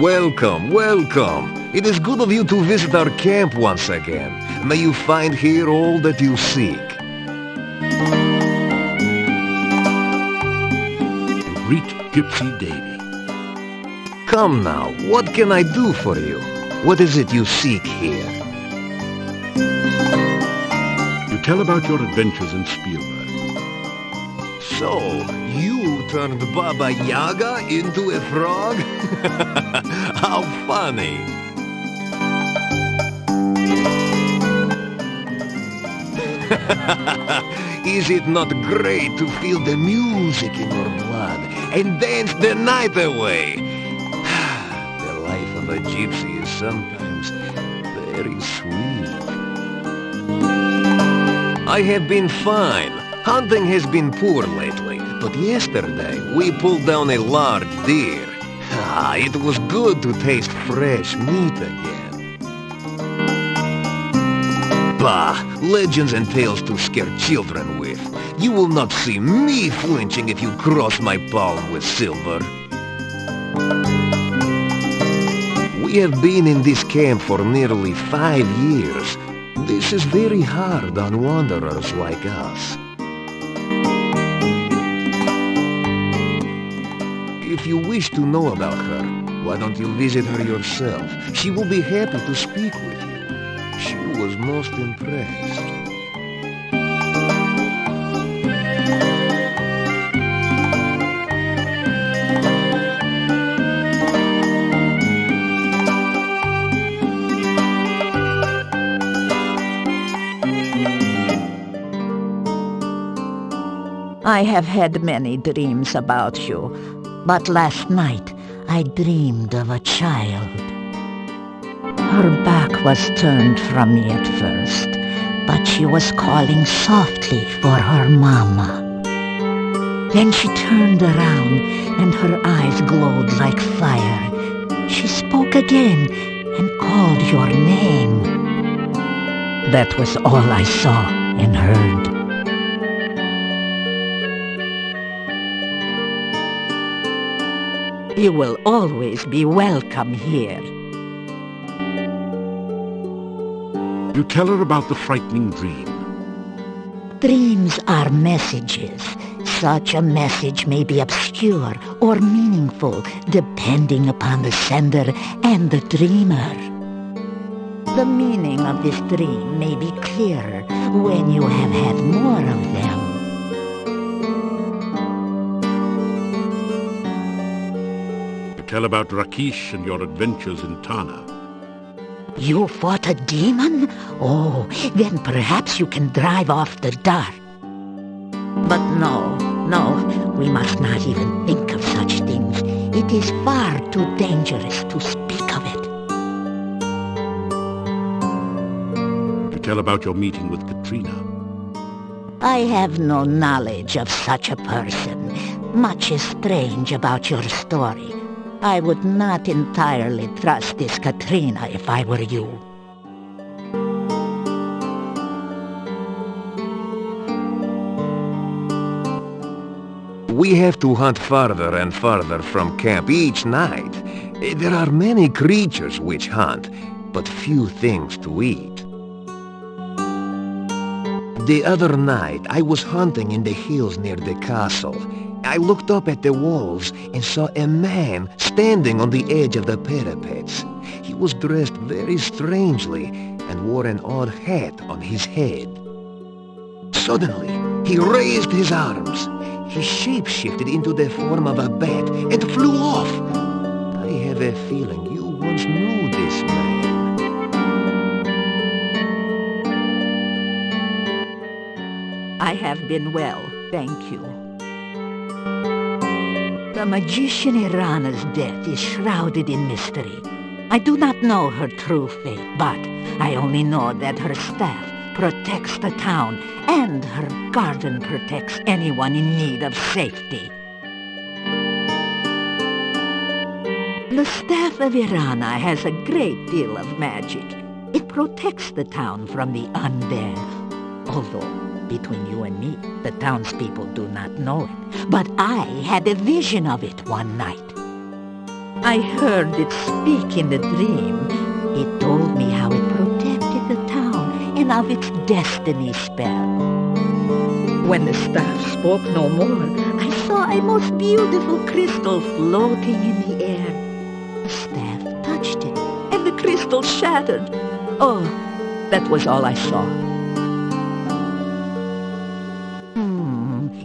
Welcome, welcome. It is good of you to visit our camp once again. May you find here all that you seek. Greet Gypsy Davy. Come now, what can I do for you? What is it you seek here? You tell about your adventures in Spielberg. So, you turned Baba Yaga into a frog? How funny! Is it not great to feel the music in your blood and dance the night away? The life of a gypsy is sometimes very sweet. I have been fine. Hunting has been poor lately, but yesterday we pulled down a large deer. It was good to taste fresh meat again. Bah, legends and tales to scare children with. You will not see me flinching if you cross my palm with silver. We have been in this camp for nearly 5 years. This is very hard on wanderers like us. If you wish to know about her, why don't you visit her yourself? She will be happy to speak with you. She was most impressed. I have had many dreams about you, but last night I dreamed of a child. Her back was turned from me at first, but she was calling softly for her mama. Then she turned around and her eyes glowed like fire. She spoke again and called your name. That was all I saw and heard. You will always be welcome here. You tell her about the frightening dream. Dreams are messages. Such a message may be obscure or meaningful, depending upon the sender and the dreamer. The meaning of this dream may be clearer when you have had more of them. Tell about Rakesh and your adventures in Tana. You fought a demon? Oh, then perhaps you can drive off the dark. But no, we must not even think of such things. It is far too dangerous to speak of it. You tell about your meeting with Katrina. I have no knowledge of such a person. Much is strange about your story. I would not entirely trust this Katrina if I were you. We have to hunt farther and farther from camp each night. There are many creatures which hunt, but few things to eat. The other night, I was hunting in the hills near the castle. I looked up at the walls and saw a man standing on the edge of the parapets. He was dressed very strangely and wore an odd hat on his head. Suddenly, he raised his arms. He shape-shifted into the form of a bat and flew off. I have a feeling you once knew this man. I have been well, thank you. The magician Irana's death is shrouded in mystery. I do not know her true fate, but I only know that her staff protects the town and her garden protects anyone in need of safety. The staff of Irana has a great deal of magic. It protects the town from the undead, although between you and me, the townspeople do not know it. But I had a vision of it one night. I heard it speak in the dream. It told me how it protected the town and of its destiny spell. When the staff spoke no more, I saw a most beautiful crystal floating in the air. The staff touched it, and the crystal shattered. Oh, that was all I saw.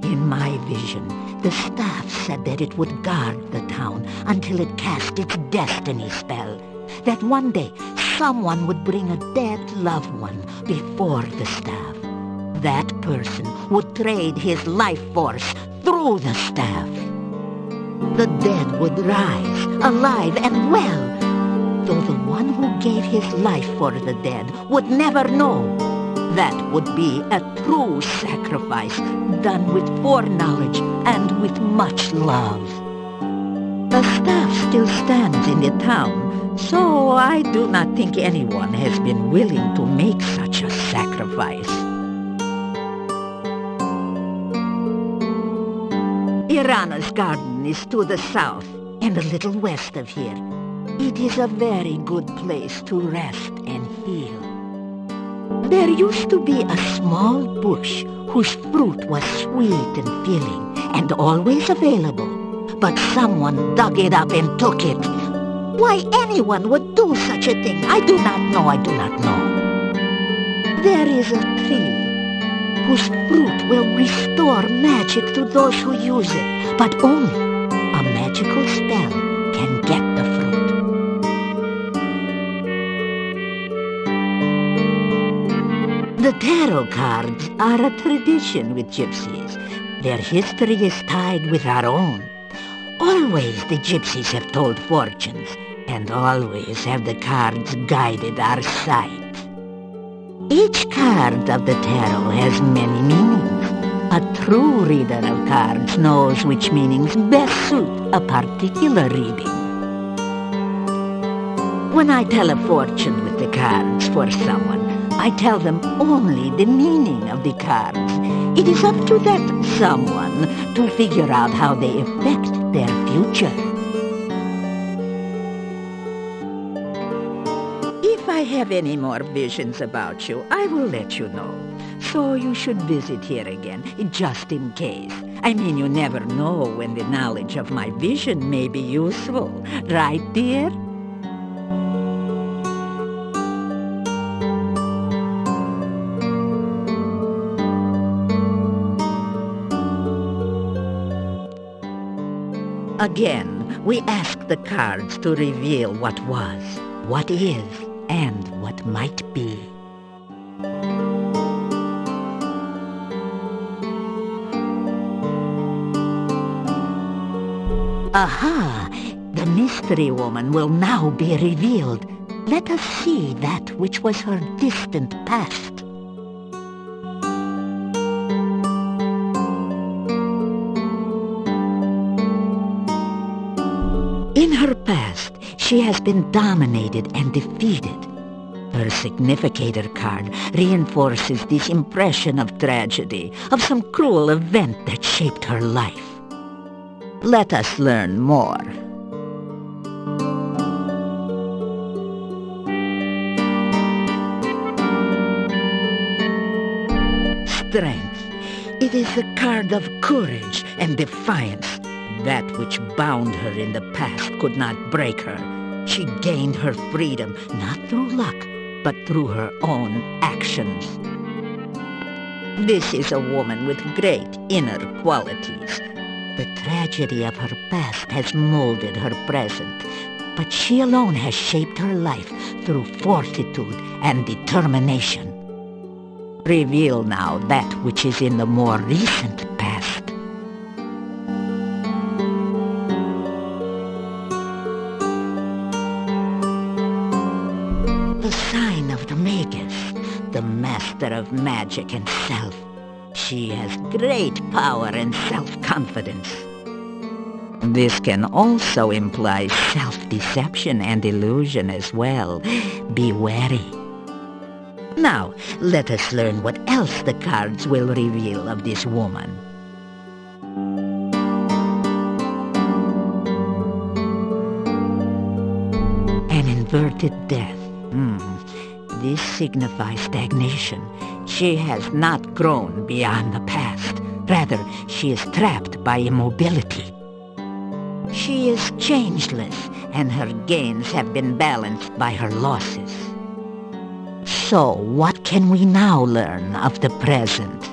In my vision, the staff said that it would guard the town until it cast its destiny spell. That one day, someone would bring a dead loved one before the staff. That person would trade his life force through the staff. The dead would rise, alive and well, though the one who gave his life for the dead would never know. That would be a true sacrifice, done with foreknowledge and with much love. The staff still stands in the town, so I do not think anyone has been willing to make such a sacrifice. Irana's garden is to the south and a little west of here. It is a very good place to rest and heal. There used to be a small bush whose fruit was sweet and filling and always available, but someone dug it up and took it. Why anyone would do such a thing, I do not know. There is a tree whose fruit will restore magic to those who use it, but only a magical spell can get the fruit. The tarot cards are a tradition with gypsies. Their history is tied with our own. Always the gypsies have told fortunes, and always have the cards guided our sight. Each card of the tarot has many meanings. A true reader of cards knows which meanings best suit a particular reading. When I tell a fortune with the cards for someone, I tell them only the meaning of the cards. It is up to that someone to figure out how they affect their future. If I have any more visions about you, I will let you know. So you should visit here again, just in case. I mean, you never know when the knowledge of my vision may be useful. Right, dear? Again, we ask the cards to reveal what was, what is, and what might be. Aha! The mystery woman will now be revealed. Let us see that which was her distant past. In her past, she has been dominated and defeated. Her significator card reinforces this impression of tragedy, of some cruel event that shaped her life. Let us learn more. Strength. It is the card of courage and defiance. That which bound her in the past could not break her. She gained her freedom not through luck, but through her own actions. This is a woman with great inner qualities. The tragedy of her past has molded her present, but she alone has shaped her life through fortitude and determination. Reveal now that which is in the more recent past. The sign of the Magus, the master of magic and self. She has great power and self-confidence. This can also imply self-deception and illusion as well. Be wary. Now, let us learn what else the cards will reveal of this woman. averted death. This signifies stagnation. She has not grown beyond the past. Rather, she is trapped by immobility. She is changeless, and her gains have been balanced by her losses. So, what can we now learn of the present?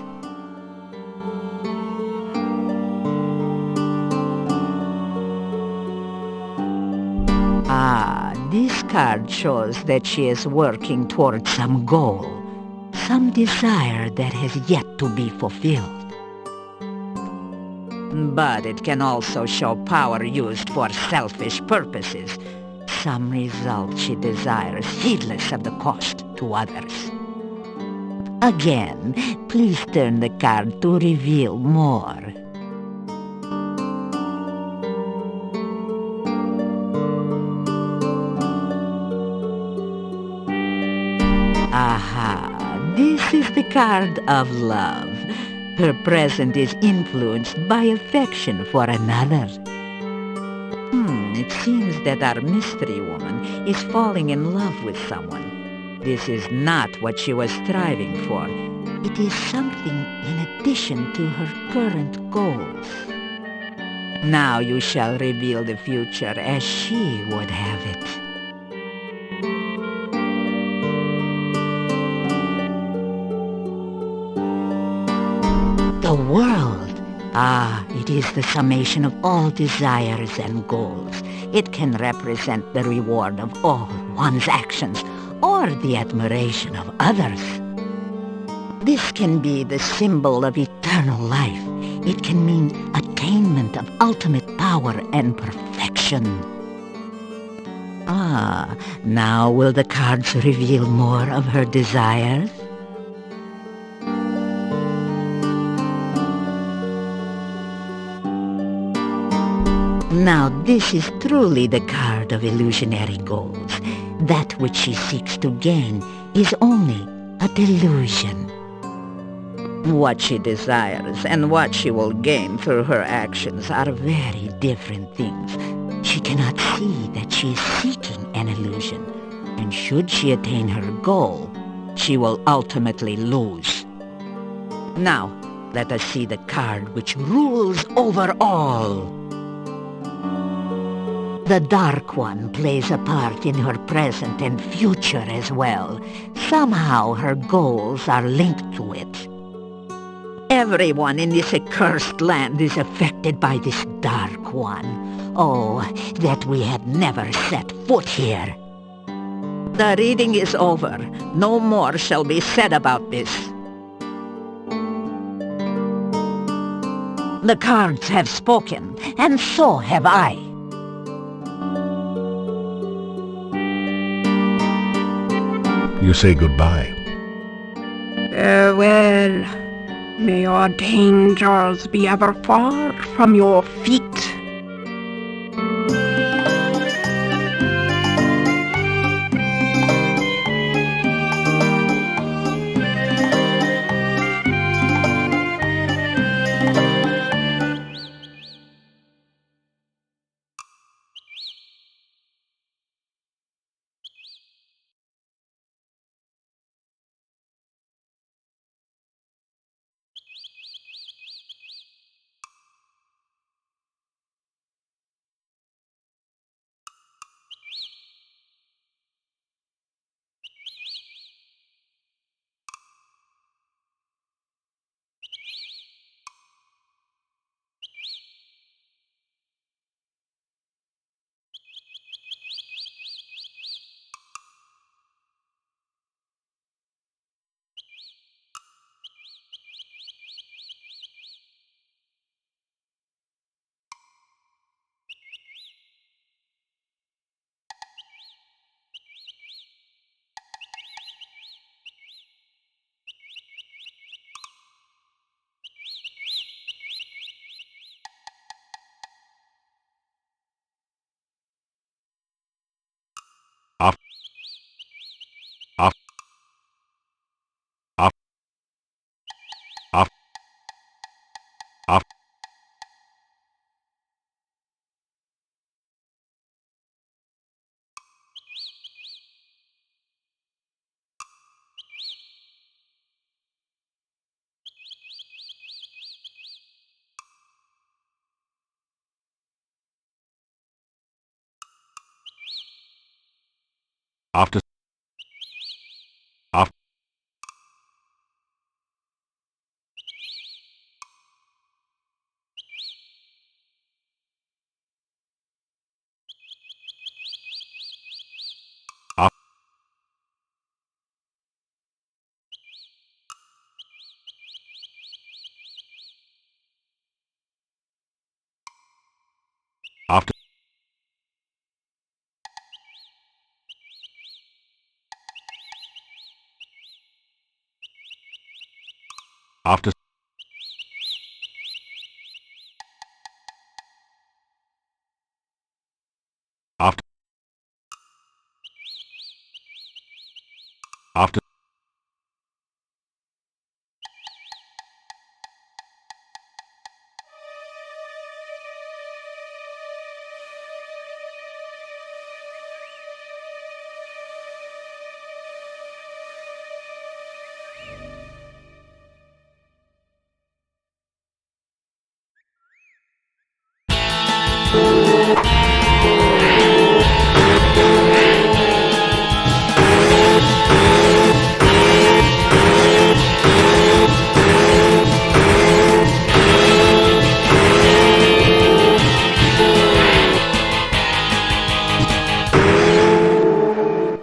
This card shows that she is working towards some goal, some desire that has yet to be fulfilled. But it can also show power used for selfish purposes, some result she desires heedless of the cost to others. Again, please turn the card to reveal more. This is the card of love. Her present is influenced by affection for another. It seems that our mystery woman is falling in love with someone. This is not what she was striving for. It is something in addition to her current goals. Now you shall reveal the future as she would have it. The world. It is the summation of all desires and goals. It can represent the reward of all one's actions or the admiration of others. This can be the symbol of eternal life. It can mean attainment of ultimate power and perfection. Now will the cards reveal more of her desires? Now this is truly the card of illusionary goals. That which she seeks to gain is only a delusion. What she desires and what she will gain through her actions are very different things. She cannot see that she is seeking an illusion, and should she attain her goal, she will ultimately lose. Now, let us see the card which rules over all. The Dark One plays a part in her present and future as well. Somehow her goals are linked to it. Everyone in this accursed land is affected by this Dark One. Oh, that we had never set foot here. The reading is over. No more shall be said about this. The cards have spoken, and so have I. You say goodbye. Farewell. May your dangers be ever far from your feet. After after after after after after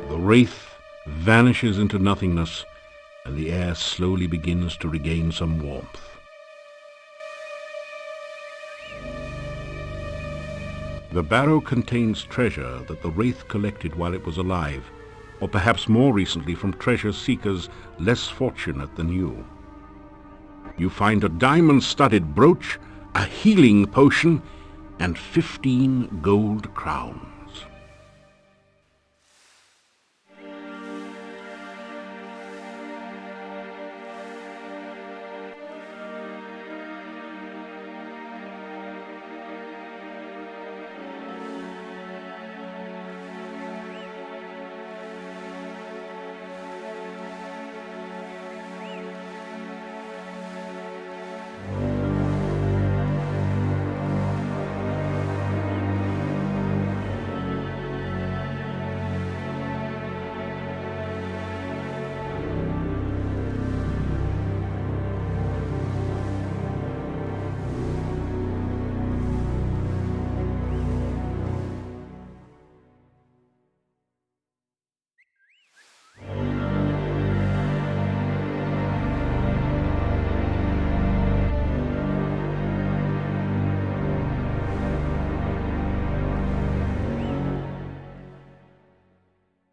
the wraith vanishes into nothingness, and the air slowly begins to regain some warmth. The barrow contains treasure that the wraith collected while it was alive, or perhaps more recently from treasure seekers less fortunate than you. You find a diamond-studded brooch, a healing potion, and 15 gold crowns.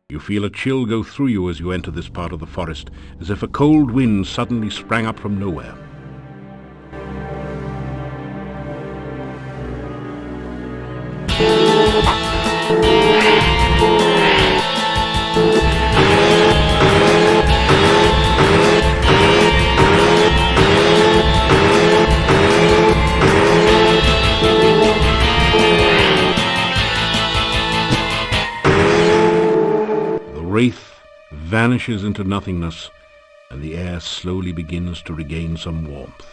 You feel a chill go through you as you enter this part of the forest, as if a cold wind suddenly sprang up from nowhere. Wraith vanishes into nothingness, and the air slowly begins to regain some warmth.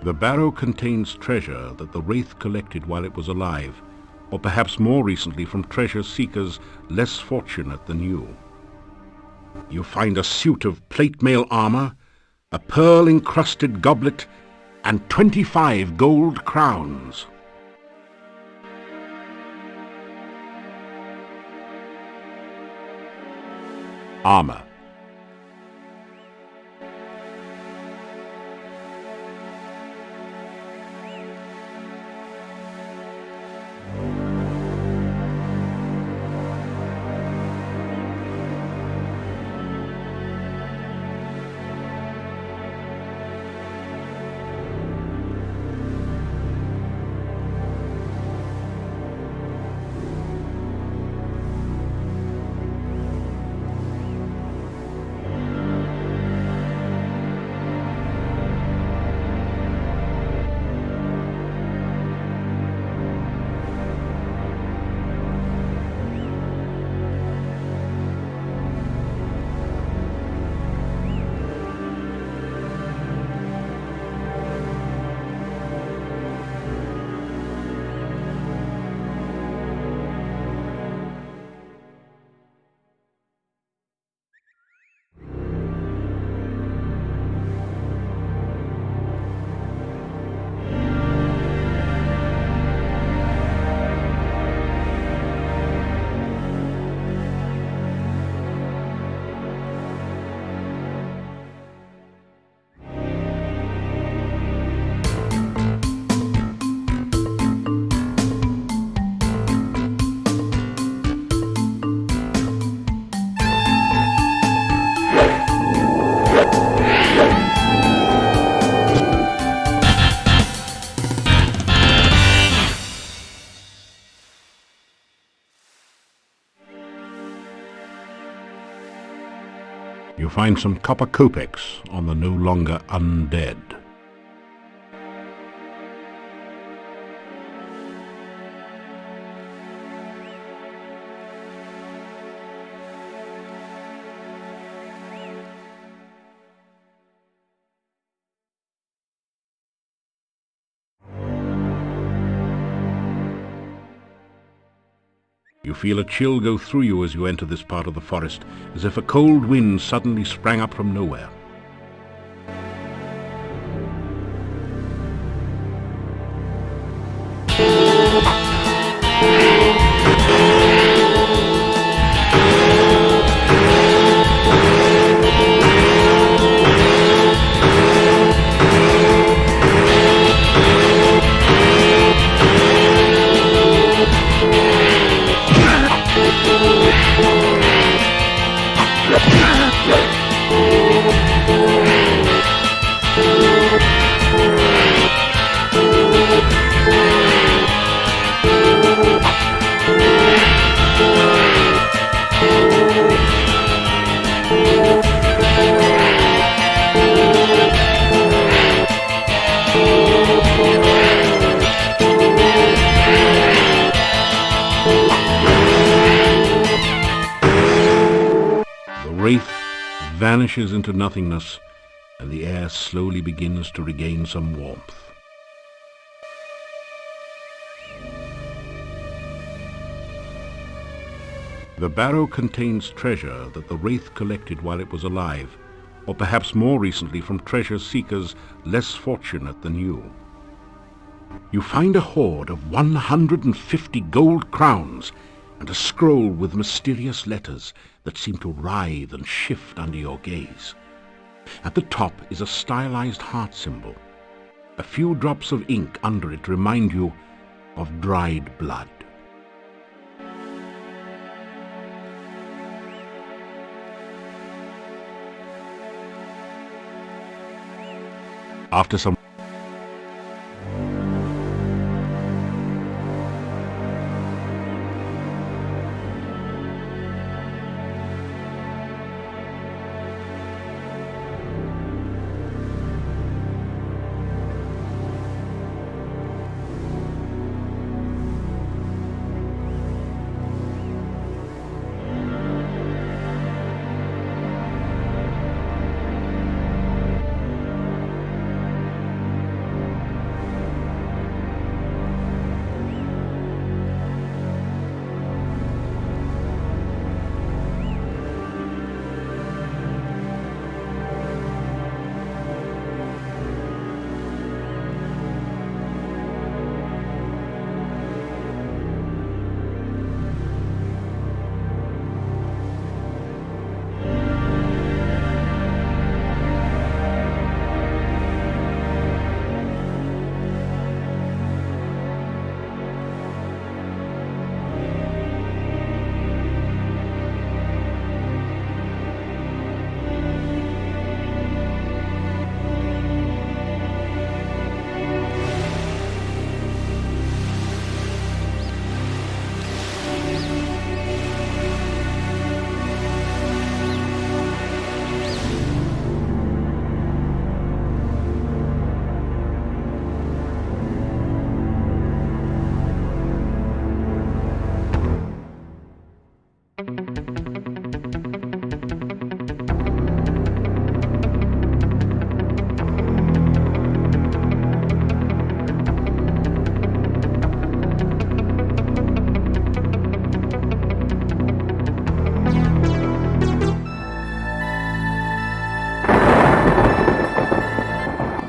The barrow contains treasure that the wraith collected while it was alive, or perhaps more recently from treasure seekers less fortunate than you. You find a suit of plate mail armor, a pearl-encrusted goblet, and 25 gold crowns. Armor. You find some copper kopecks on the no longer undead. You feel a chill go through you as you enter this part of the forest, as if a cold wind suddenly sprang up from nowhere. Wraith vanishes into nothingness, and the air slowly begins to regain some warmth. The barrow contains treasure that the Wraith collected while it was alive, or perhaps more recently from treasure seekers less fortunate than you. You find a hoard of 150 gold crowns and a scroll with mysterious letters that seem to writhe and shift under your gaze. At the top is a stylized heart symbol. A few drops of ink under it remind you of dried blood. After some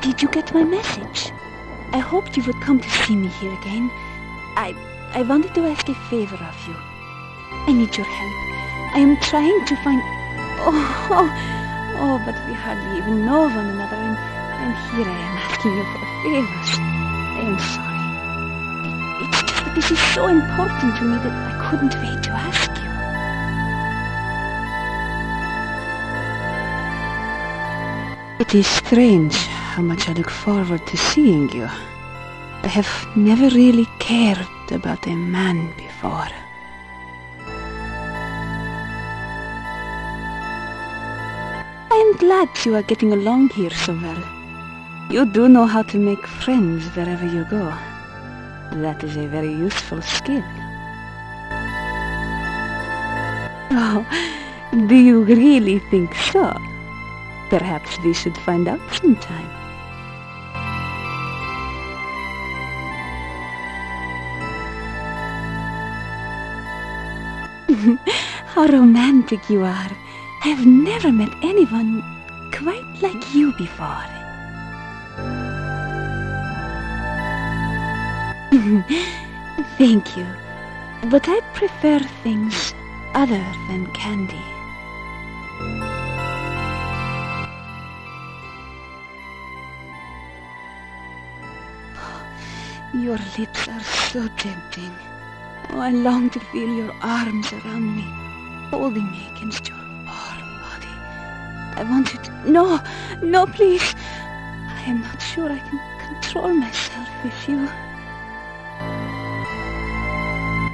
Did you get my message? I hoped you would come to see me here again. I wanted to ask a favor of you. I need your help. I am trying to find... Oh, but we hardly even know one another, and here I am asking you for favors. I am sorry. It's just that this is so important to me that I couldn't wait to ask you. It is strange how much I look forward to seeing you. I have never really cared about a man before. glad you are getting along here so well. You do know how to make friends wherever you go. That is a very useful skill. Oh, do you really think so? Perhaps we should find out sometime. How romantic you are. I have never met anyone quite like you before. Thank you, but I prefer things other than candy. Your lips are so tempting. Oh, I long to feel your arms around me, holding me against your warm body. I want you to... No, no, please. I am not sure I can control myself with you.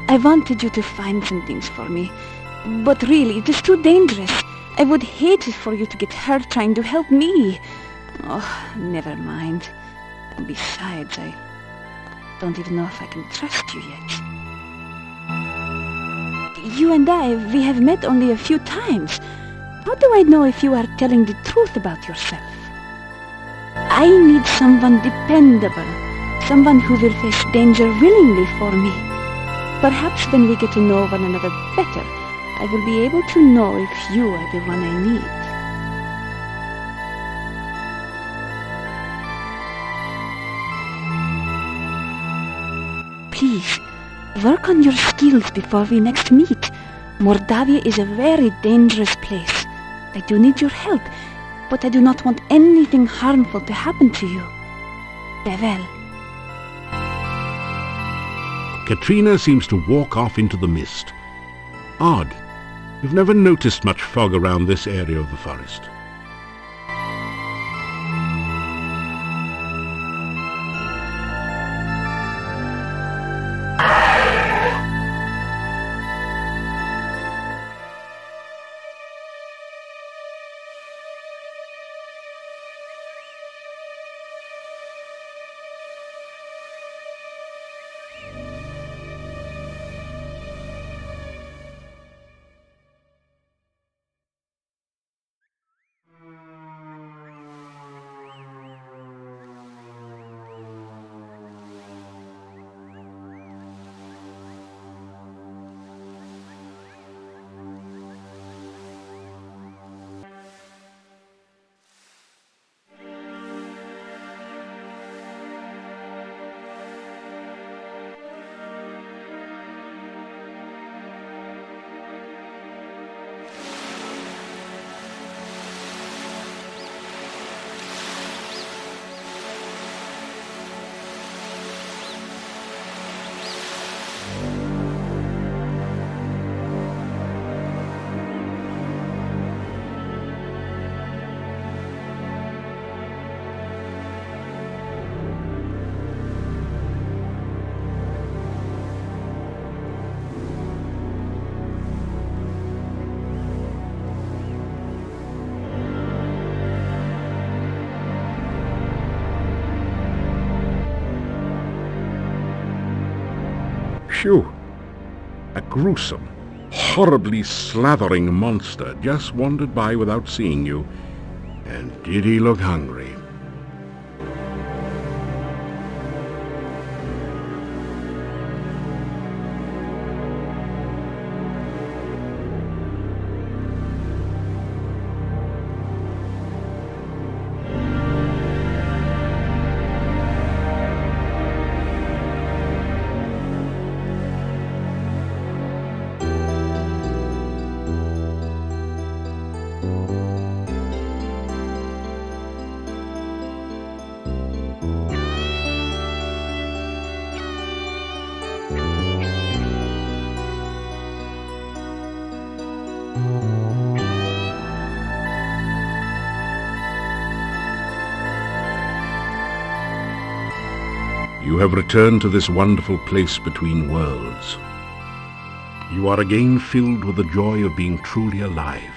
I wanted you to find some things for me, but really, it is too dangerous. I would hate it for you to get hurt trying to help me. Oh, never mind. Besides, I don't even know if I can trust you yet. You and I, we have met only a few times. How do I know if you are telling the truth about yourself? I need someone dependable, someone who will face danger willingly for me. Perhaps when we get to know one another better, I will be able to know if you are the one I need. Please, work on your skills before we next meet. Mordavia is a very dangerous place. I do need your help, but I do not want anything harmful to happen to you. Farewell. Katrina seems to walk off into the mist. Odd. You've never noticed much fog around this area of the forest. Phew! A gruesome, horribly slathering monster just wandered by without seeing you. And did he look hungry? You have returned to this wonderful place between worlds. You are again filled with the joy of being truly alive.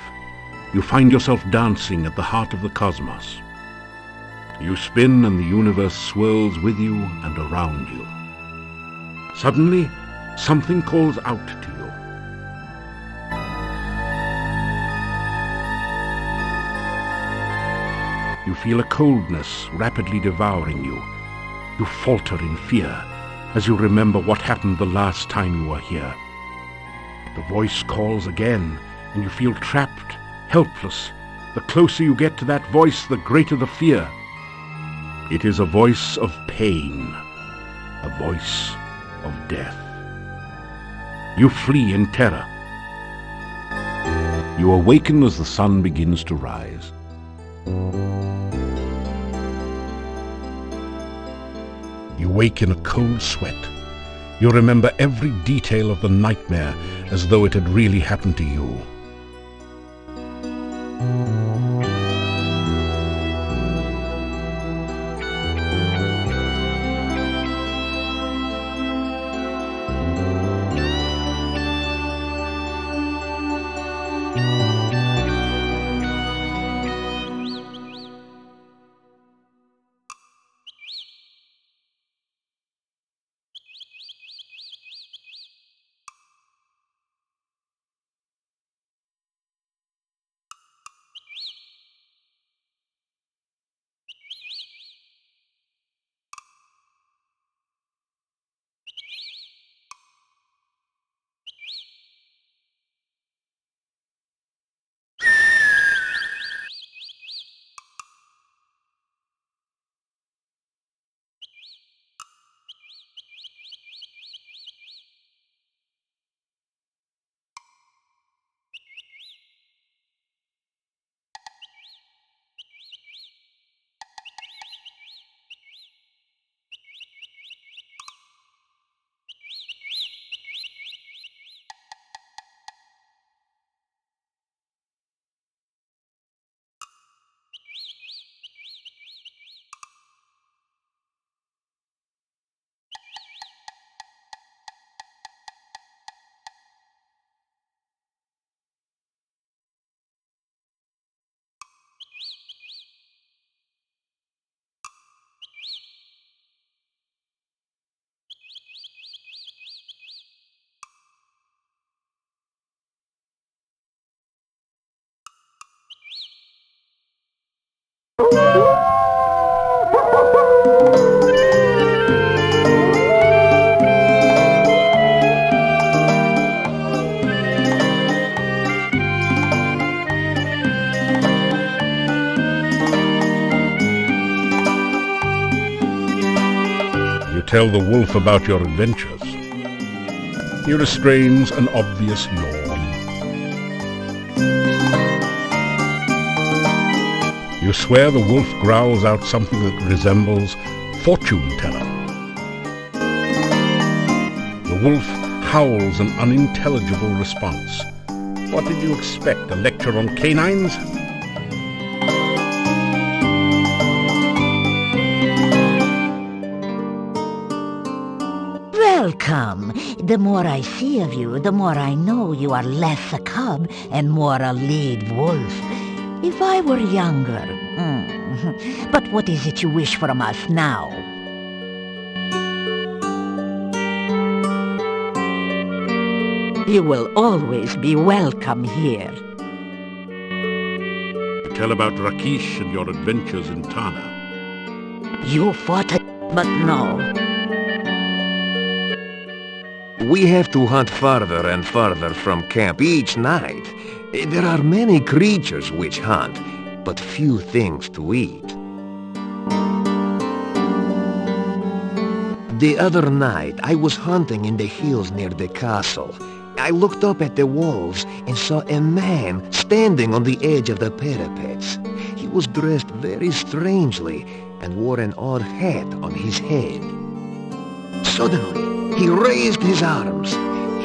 You find yourself dancing at the heart of the cosmos. You spin and the universe swirls with you and around you. Suddenly, something calls out to you. You feel a coldness rapidly devouring you. You falter in fear as you remember what happened the last time you were here. The voice calls again, and you feel trapped, helpless. The closer you get to that voice, the greater the fear. It is a voice of pain, a voice of death. You flee in terror. You awaken as the sun begins to rise. You wake in a cold sweat. You remember every detail of the nightmare as though it had really happened to you. You tell the wolf about your adventures. He restrains an obvious yawn. You swear the wolf growls out something that resembles fortuneteller. The wolf howls an unintelligible response. What did you expect, a lecture on canines? Welcome. The more I see of you, the more I know you are less a cub and more a lead wolf. If I were younger... But what is it you wish from us now? You will always be welcome here. Tell about Rakesh and your adventures in Tana. You fought it, but no. We have to hunt farther and farther from camp each night. There are many creatures which hunt, but few things to eat. The other night, I was hunting in the hills near the castle. I looked up at the walls and saw a man standing on the edge of the parapets. He was dressed very strangely and wore an odd hat on his head. Suddenly, he raised his arms.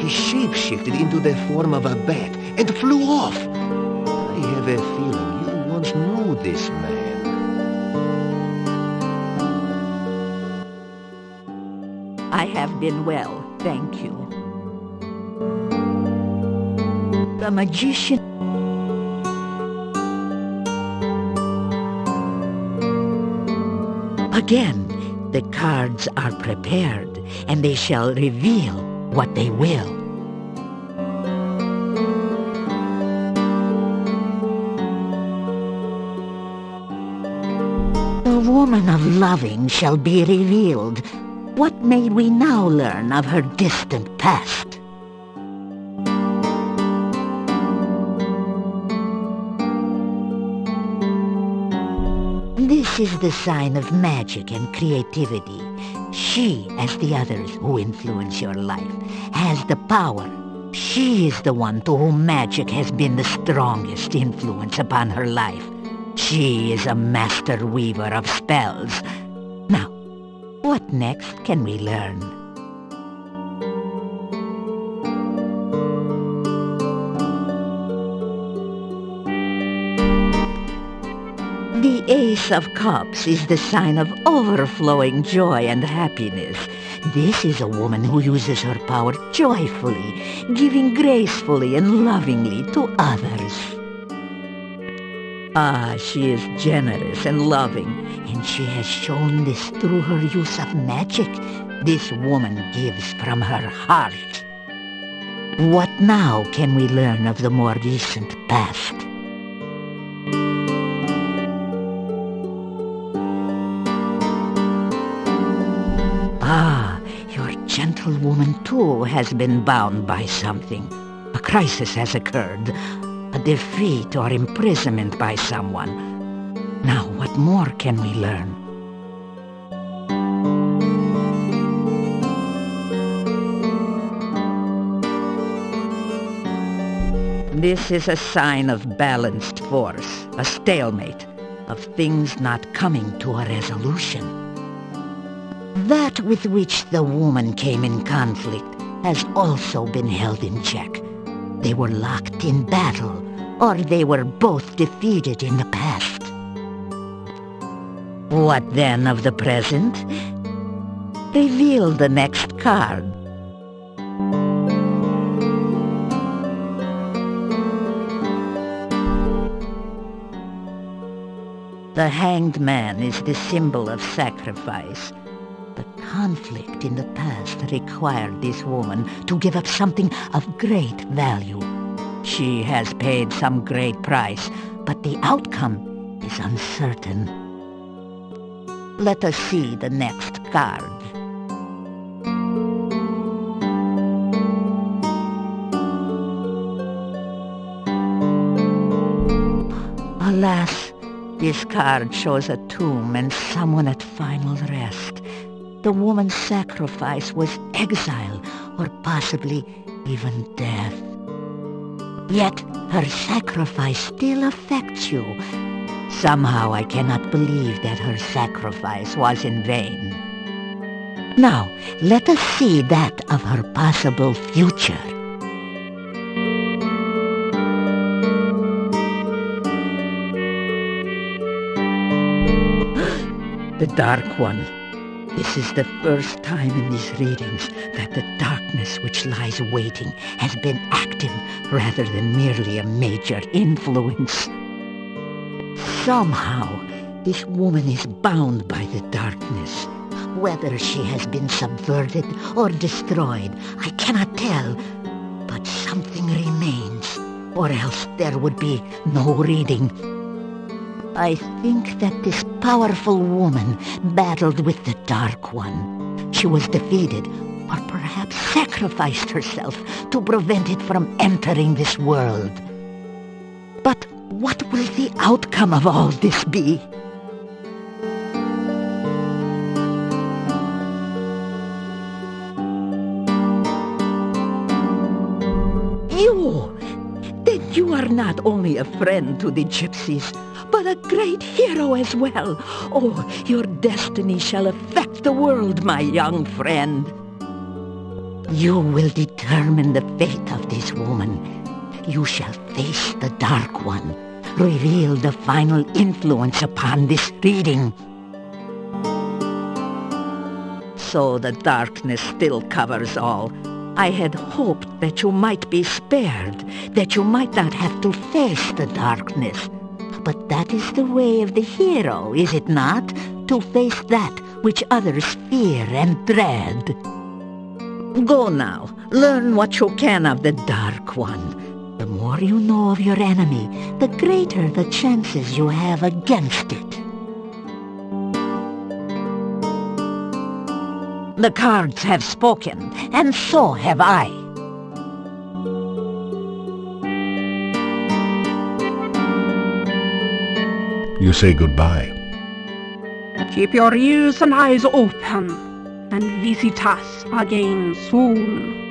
He shape-shifted into the form of a bat and flew off. I have a feeling you once knew this man. I have been well, thank you. The magician... Again, the cards are prepared, and they shall reveal what they will. The woman of loving shall be revealed. What may we now learn of her distant past? This is the sign of magic and creativity. She, as the others who influence your life, has the power. She is the one to whom magic has been the strongest influence upon her life. She is a master weaver of spells. Now, what next can we learn? The Ace of Cups is the sign of overflowing joy and happiness. This is a woman who uses her power joyfully, giving gracefully and lovingly to others. She is generous and loving, and she has shown this through her use of magic. This woman gives from her heart. What now can we learn of the more recent past? Your gentlewoman too has been bound by something. A crisis has occurred. A defeat or imprisonment by someone. Now, what more can we learn? This is a sign of balanced force, a stalemate, of things not coming to a resolution. That with which the woman came in conflict has also been held in check. They were locked in battle, or they were both defeated in the past. What then of the present? Reveal the next card. The Hanged Man is the symbol of sacrifice. The conflict in the past required this woman to give up something of great value. She has paid some great price, but the outcome is uncertain. Let us see the next card. Alas, this card shows a tomb and someone at final rest. The woman's sacrifice was exile, or possibly even death. Yet her sacrifice still affects you. Somehow I cannot believe that her sacrifice was in vain. Now, let us see that of her possible future. The Dark One. This is the first time in these readings that the darkness which lies waiting has been active rather than merely a major influence. Somehow, this woman is bound by the darkness. Whether she has been subverted or destroyed, I cannot tell, but something remains, or else there would be no reading. I think that this powerful woman battled with the Dark One. She was defeated, or perhaps sacrificed herself to prevent it from entering this world. But what will the outcome of all this be? Then you are not only a friend to the Gypsies, but a great hero as well. Oh, your destiny shall affect the world, my young friend. You will determine the fate of this woman. You shall face the Dark One, reveal the final influence upon this reading. So the darkness still covers all. I had hoped that you might be spared, that you might not have to face the darkness. But that is the way of the hero, is it not? to face that which others fear and dread. Go now, learn what you can of the Dark One. The more you know of your enemy, the greater the chances you have against it. The cards have spoken, and so have I. You say goodbye. Keep your ears and eyes open, and visit us again soon.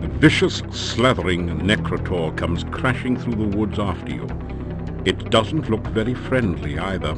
A vicious, slathering necrotor comes crashing through the woods after you. It doesn't look very friendly either.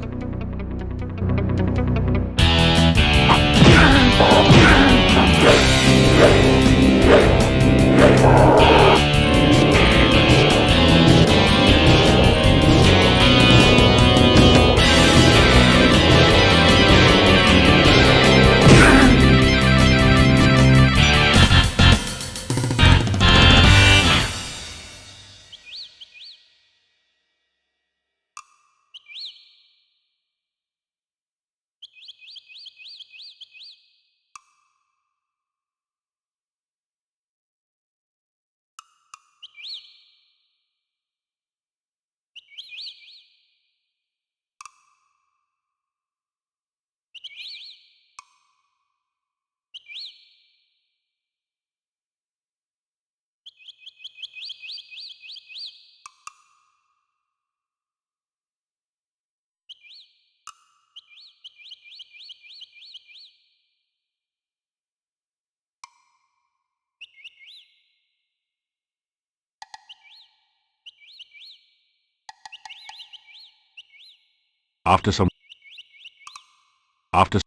After